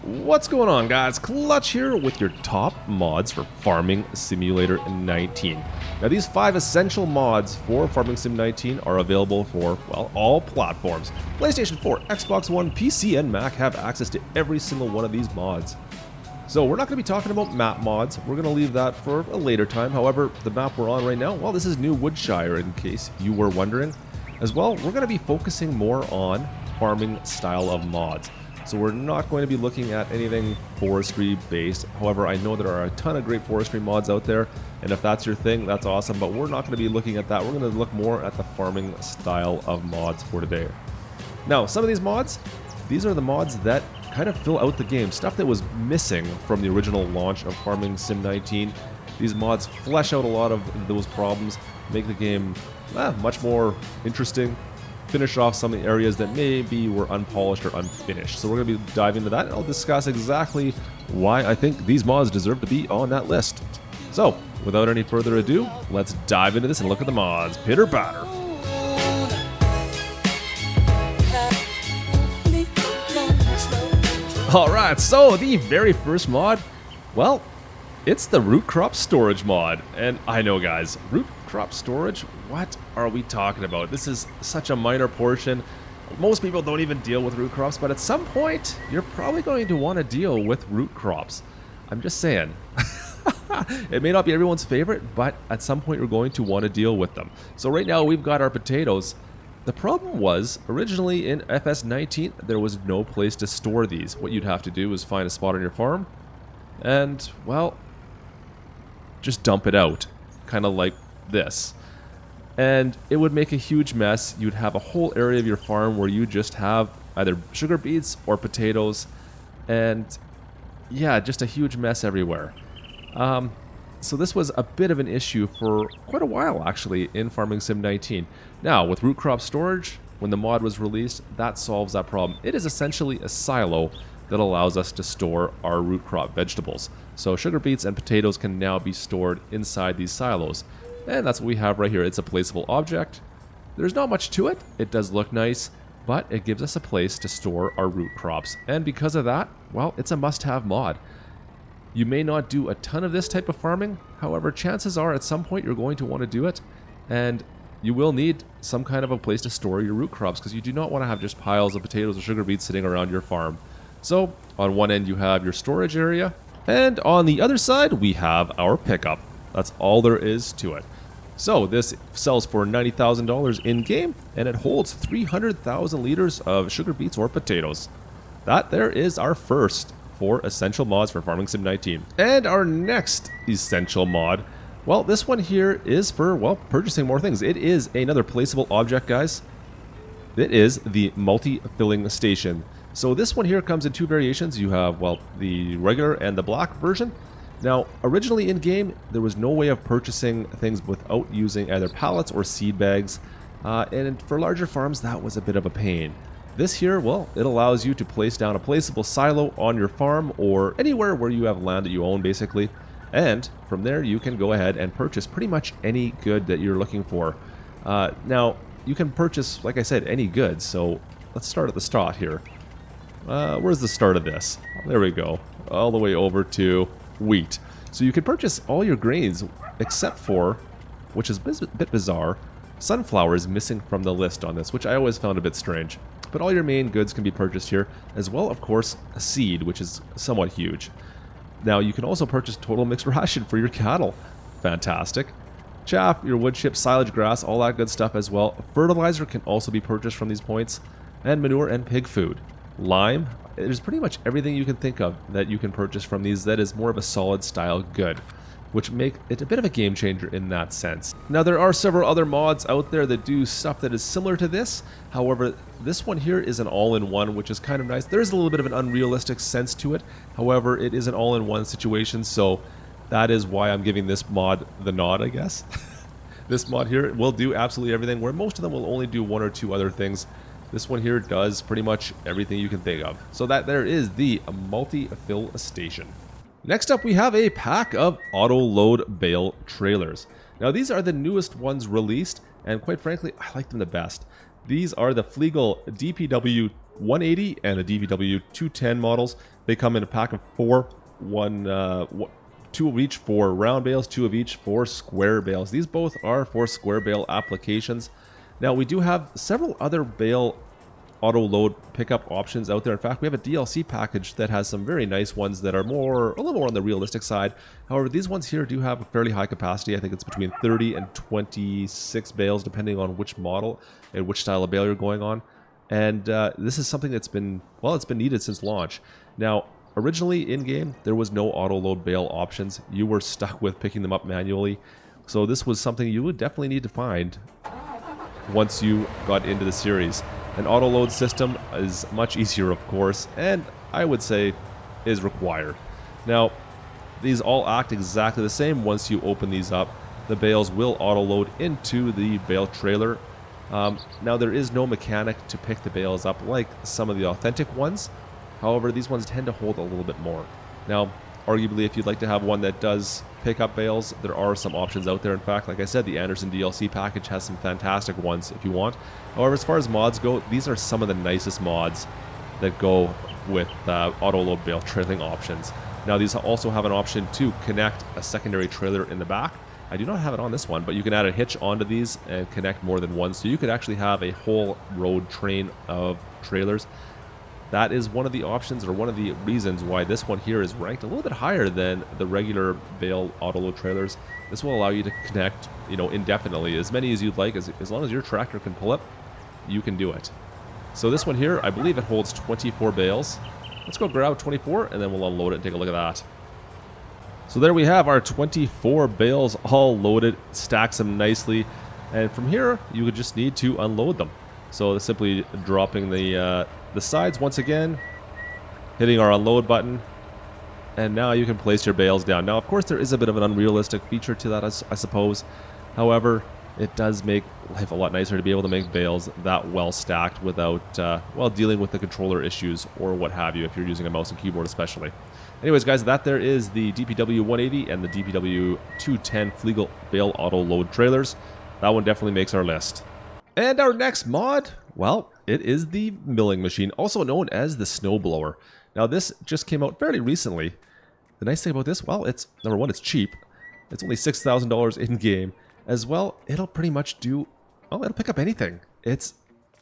What's going on, guys? Klutch here with your top mods for Farming Simulator 19. Now, these 5 essential mods for Farming Sim 19 are available for, well, all platforms. PlayStation 4, Xbox One, PC, and Mac have access to every single one of these mods. So we're not going to be talking about map mods. We're going to leave that for a later time. However, the map we're on right now, well, this is New Woodshire, in case you were wondering. As well, we're going to be focusing more on farming style of mods. So we're not going to be looking at anything forestry based. However, I know there are a ton of great forestry mods out there, and if that's your thing, that's awesome, but we're not going to be looking at that. We're going to look more at the farming style of mods for today. Now, some of these mods, these are the mods that kind of fill out the game, stuff that was missing from the original launch of Farming Sim 19. These mods flesh out a lot of those problems, make the game much more interesting, finish off some of the areas that maybe were unpolished or unfinished. So we're going to be diving into that, and I'll discuss exactly why I think these mods deserve to be on that list. So, without any further ado, let's dive into this and look at the mods. Pitter patter. Alright, so the very first mod, well, it's the root crop storage mod. And I know, guys, root crop storage, what are we talking about? This is such a minor portion. Most people don't even deal with root crops, but at some point, you're probably going to want to deal with root crops. I'm just saying. It may not be everyone's favorite, but at some point you're going to want to deal with them. So right now we've got our potatoes. The problem was, originally in FS19, there was no place to store these. What you'd have to do is find a spot on your farm and, well, just dump it out, kind of like this. And it would make a huge mess. You'd have a whole area of your farm where you just have either sugar beets or potatoes, and yeah, just a huge mess everywhere. So this was a bit of an issue for quite a while, actually, in Farming Sim 19. Now, with root crop storage, when the mod was released, that solves that problem. It is essentially a silo that allows us to store our root crop vegetables. So sugar beets and potatoes can now be stored inside these silos. And that's what we have right here. It's a placeable object. There's not much to it. It does look nice, but it gives us a place to store our root crops. And because of that, well, it's a must-have mod. You may not do a ton of this type of farming. However, chances are at some point you're going to want to do it, and you will need some kind of a place to store your root crops, because you do not want to have just piles of potatoes or sugar beets sitting around your farm. So on one end you have your storage area, and on the other side we have our pickup. That's all there is to it. So this sells for $90,000 in-game, and it holds 300,000 liters of sugar beets or potatoes. That there is our first 4 essential mods for Farming Sim 19. And our next essential mod, well, this one here is for, well, purchasing more things. It is another placeable object, guys. It is the multi-filling station. So this one here comes in 2 variations. You have, well, the regular and the black version. Now, originally in-game, there was no way of purchasing things without using either pallets or seed bags. And for larger farms, that was a bit of a pain. This here, well, it allows you to place down a placeable silo on your farm or anywhere where you have land that you own, basically. And from there, you can go ahead and purchase pretty much any good that you're looking for. Now, you can purchase, like I said, any goods. So let's start at the start here. Where's the start of this? There we go. All the way over to wheat. So you can purchase all your grains except for, which is a bit bizarre, sunflower is missing from the list on this, which I always found a bit strange. But all your main goods can be purchased here, as well, of course, a seed, which is somewhat huge. Now, you can also purchase total mixed ration for your cattle. Fantastic. Chaff, your wood chips, silage, grass, all that good stuff as well. Fertilizer can also be purchased from these points, and manure and pig food. Lime, there's pretty much everything you can think of that you can purchase from these that is more of a solid style good, which make it a bit of a game changer in that sense. Now, there are several other mods out there that do stuff that is similar to this. However, this one here is an all-in-one, which is kind of nice. There is a little bit of an unrealistic sense to it. However, it is an all-in-one situation, so that is why I'm giving this mod the nod, I guess. This mod here will do absolutely everything, where most of them will only do 1 or 2 other things. This one here does pretty much everything you can think of. So that there is the multi-fill station. Next up, we have a pack of auto-load bale trailers. Now, these are the newest ones released, and quite frankly, I like them the best. These are the Fliegl DPW 180 and the DPW 210 models. They come in a pack of 4, two of each for round bales, 2 of each for square bales. These both are for square bale applications. Now we do have several other bale auto load pickup options out there. In fact, we have a DLC package that has some very nice ones that are a little more on the realistic side. However, these ones here do have a fairly high capacity. I think it's between 30 and 26 bales, depending on which model and which style of bale you're going on. And this is something that's been, well, it's been needed since launch. Now, originally in-game, there was no auto load bale options. You were stuck with picking them up manually. So this was something you would definitely need to find once you got into the series. An auto load system is much easier, of course, and I would say is required. Now, these all act exactly the same once you open these up. The bales will auto load into the bale trailer. Now, there is no mechanic to pick the bales up like some of the authentic ones. However, these ones tend to hold a little bit more. Now, arguably, if you'd like to have one that does pick up bales, there are some options out there. In fact, like I said, the Anderson DLC package has some fantastic ones if you want. However, as far as mods go, these are some of the nicest mods that go with auto load bale trailing options. Now, these also have an option to connect a secondary trailer in the back. I do not have it on this one, but you can add a hitch onto these and connect more than one. So you could actually have a whole road train of trailers. That is one of the options, or one of the reasons why this one here is ranked a little bit higher than the regular Bale Autoload trailers. This will allow you to connect, indefinitely, as many as you'd like. As long as your tractor can pull it, you can do it. So this one here, I believe it holds 24 bales. Let's go grab 24, and then we'll unload it and take a look at that. So there we have our 24 bales all loaded, stacks them nicely, and from here, you would just need to unload them. So simply dropping the sides once again, hitting our unload button, and now you can place your bales down. Now, of course, there is a bit of an unrealistic feature to that, I suppose. However, it does make life a lot nicer to be able to make bales that well stacked without, dealing with the controller issues or what have you, if you're using a mouse and keyboard especially. Anyways, guys, that there is the DPW 180 and the DPW 210 Fliegl Bale Auto Load trailers. That one definitely makes our list. And our next mod, well, it is the milling machine, also known as the snowblower. Now, this just came out fairly recently. The nice thing about this, well, it's, number one, it's cheap. It's only $6,000 in-game. As well, it'll pretty much do, well, it'll pick up anything. It's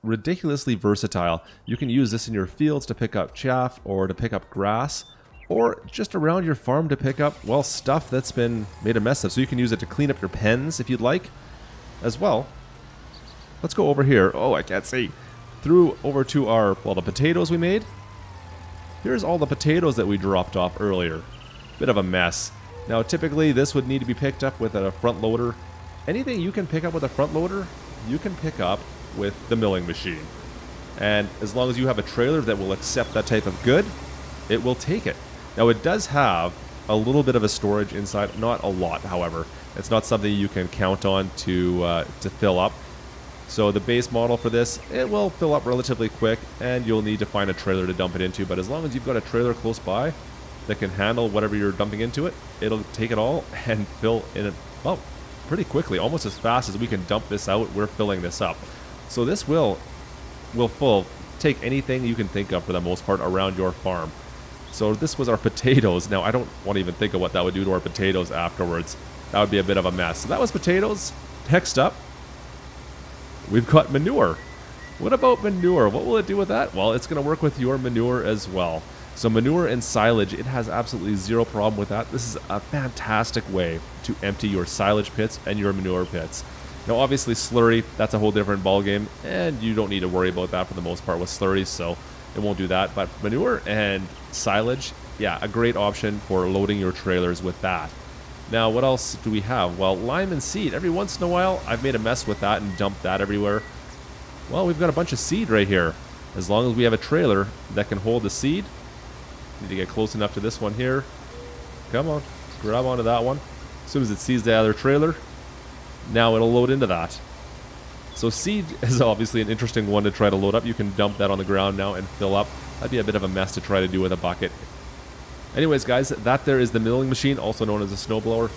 ridiculously versatile. You can use this in your fields to pick up chaff or to pick up grass, or just around your farm to pick up, well, stuff that's been made a mess of. So you can use it to clean up your pens if you'd like, as well. Let's go over here. Oh, I can't see. Through over to our, well, the potatoes we made. Here's all the potatoes that we dropped off earlier. Bit of a mess. Now, typically, this would need to be picked up with a front loader. Anything you can pick up with a front loader, you can pick up with the milling machine. And as long as you have a trailer that will accept that type of good, it will take it. Now, it does have a little bit of a storage inside. Not a lot, however. It's not something you can count on to fill up. So the base model for this, it will fill up relatively quick, and you'll need to find a trailer to dump it into. But as long as you've got a trailer close by that can handle whatever you're dumping into it, it'll take it all and fill in it, well, pretty quickly. Almost as fast as we can dump this out, we're filling this up. So this will take anything you can think of for the most part around your farm. So this was our potatoes. Now, I don't want to even think of what that would do to our potatoes afterwards. That would be a bit of a mess. So that was potatoes. Next up, we've got manure. What about manure? What will it do with that? Well, it's going to work with your manure as well. So manure and silage, it has absolutely zero problem with that. This is a fantastic way to empty your silage pits and your manure pits. Now, obviously, slurry, that's a whole different ballgame, and you don't need to worry about that for the most part with slurries, so it won't do that. But manure and silage, yeah, a great option for loading your trailers with that. Now, what else do we have? Well, lime and seed. Every once in a while, I've made a mess with that and dumped that everywhere. Well, we've got a bunch of seed right here. As long as we have a trailer that can hold the seed. Need to get close enough to this one here. Come on, grab onto that one. As soon as it sees the other trailer, now it'll load into that. So seed is obviously an interesting one to try to load up. You can dump that on the ground now and fill up. That'd be a bit of a mess to try to do with a bucket. Anyways, guys, that there is the milling machine, also known as a snowblower.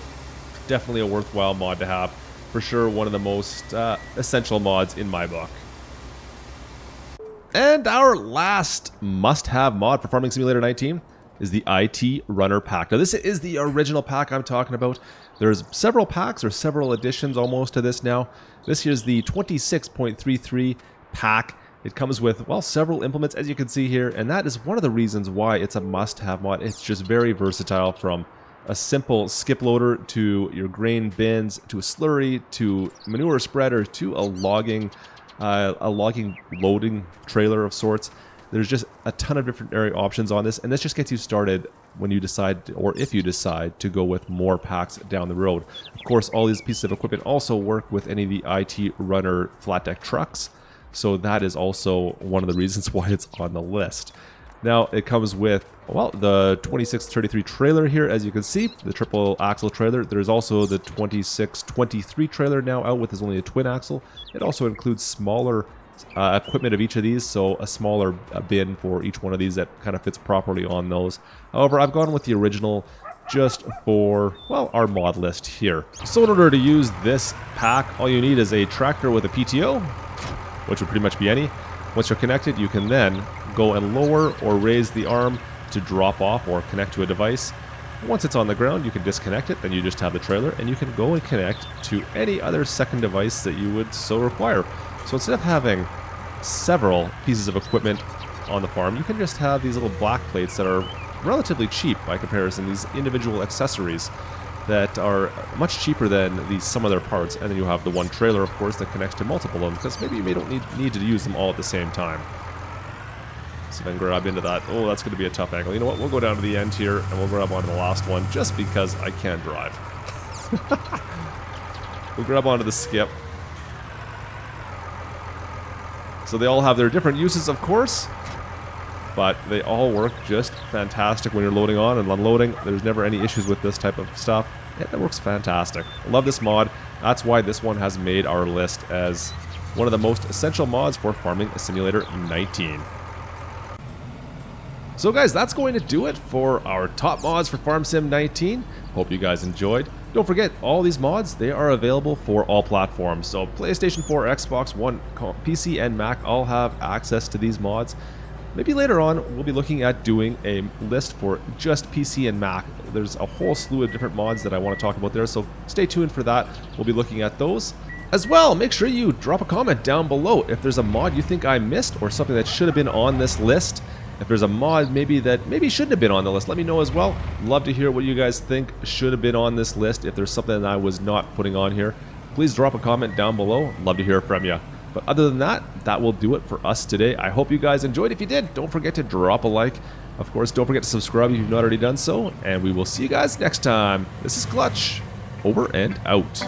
Definitely a worthwhile mod to have. For sure, one of the most essential mods in my book. And our last must-have mod for Farming Simulator 19 is the IT Runner pack. Now this is the original pack I'm talking about. There's several packs or several additions almost to this now. This here's the 26.33 pack. It comes with, well, several implements as you can see here, and that is one of the reasons why it's a must-have mod. It's just very versatile, from a simple skip loader to your grain bins to a slurry to manure spreader to a logging loading trailer of sorts. There's just a ton of different area options on this, and this just gets you started when you decide, or if you decide, to go with more packs down the road. Of course, all these pieces of equipment also work with any of the IT Runner flat deck trucks, so that is also one of the reasons why it's on the list. Now, it comes with, well, the 2633 trailer here, as you can see, the triple axle trailer. There's also the 2623 trailer now out with, is only a twin axle. It also includes smaller equipment of each of these, so a smaller bin for each one of these that kind of fits properly on those. However, I've gone with the original just for, well, our mod list here. So in order to use this pack, all you need is a tractor with a PTO, which would pretty much be any. Once you're connected, you can then go and lower or raise the arm to drop off or connect to a device. Once it's on the ground, you can disconnect it, then you just have the trailer, and you can go and connect to any other second device that you would so require. So instead of having several pieces of equipment on the farm, you can just have these little black plates that are relatively cheap by comparison, these individual accessories that are much cheaper than some of their parts. And then you have the one trailer, of course, that connects to multiple of them, because maybe you don't need to use them all at the same time. So then grab into that. Oh, that's going to be a tough angle. You know what? We'll go down to the end here, and we'll grab onto the last one, just because I can't drive. We'll grab onto the skip. So they all have their different uses, of course, but they all work just fantastic when you're loading on and unloading. There's never any issues with this type of stuff. It works fantastic. I love this mod. That's why this one has made our list as one of the most essential mods for Farming Simulator 19. So guys, that's going to do it for our top mods for Farm Sim 19. Hope you guys enjoyed. Don't forget, all these mods, they are available for all platforms. So PlayStation 4, Xbox One, PC, and Mac all have access to these mods. Maybe later on, we'll be looking at doing a list for just PC and Mac. There's a whole slew of different mods that I want to talk about there, so stay tuned for that. We'll be looking at those. As well, make sure you drop a comment down below if there's a mod you think I missed or something that should have been on this list. If there's a mod maybe shouldn't have been on the list, let me know as well. Love to hear what you guys think should have been on this list. If there's something that I was not putting on here, please drop a comment down below. Love to hear from you. But other than that, that will do it for us today. I hope you guys enjoyed. If you did, don't forget to drop a like. Of course, don't forget to subscribe if you've not already done so. And we will see you guys next time. This is Klutch. Over and out.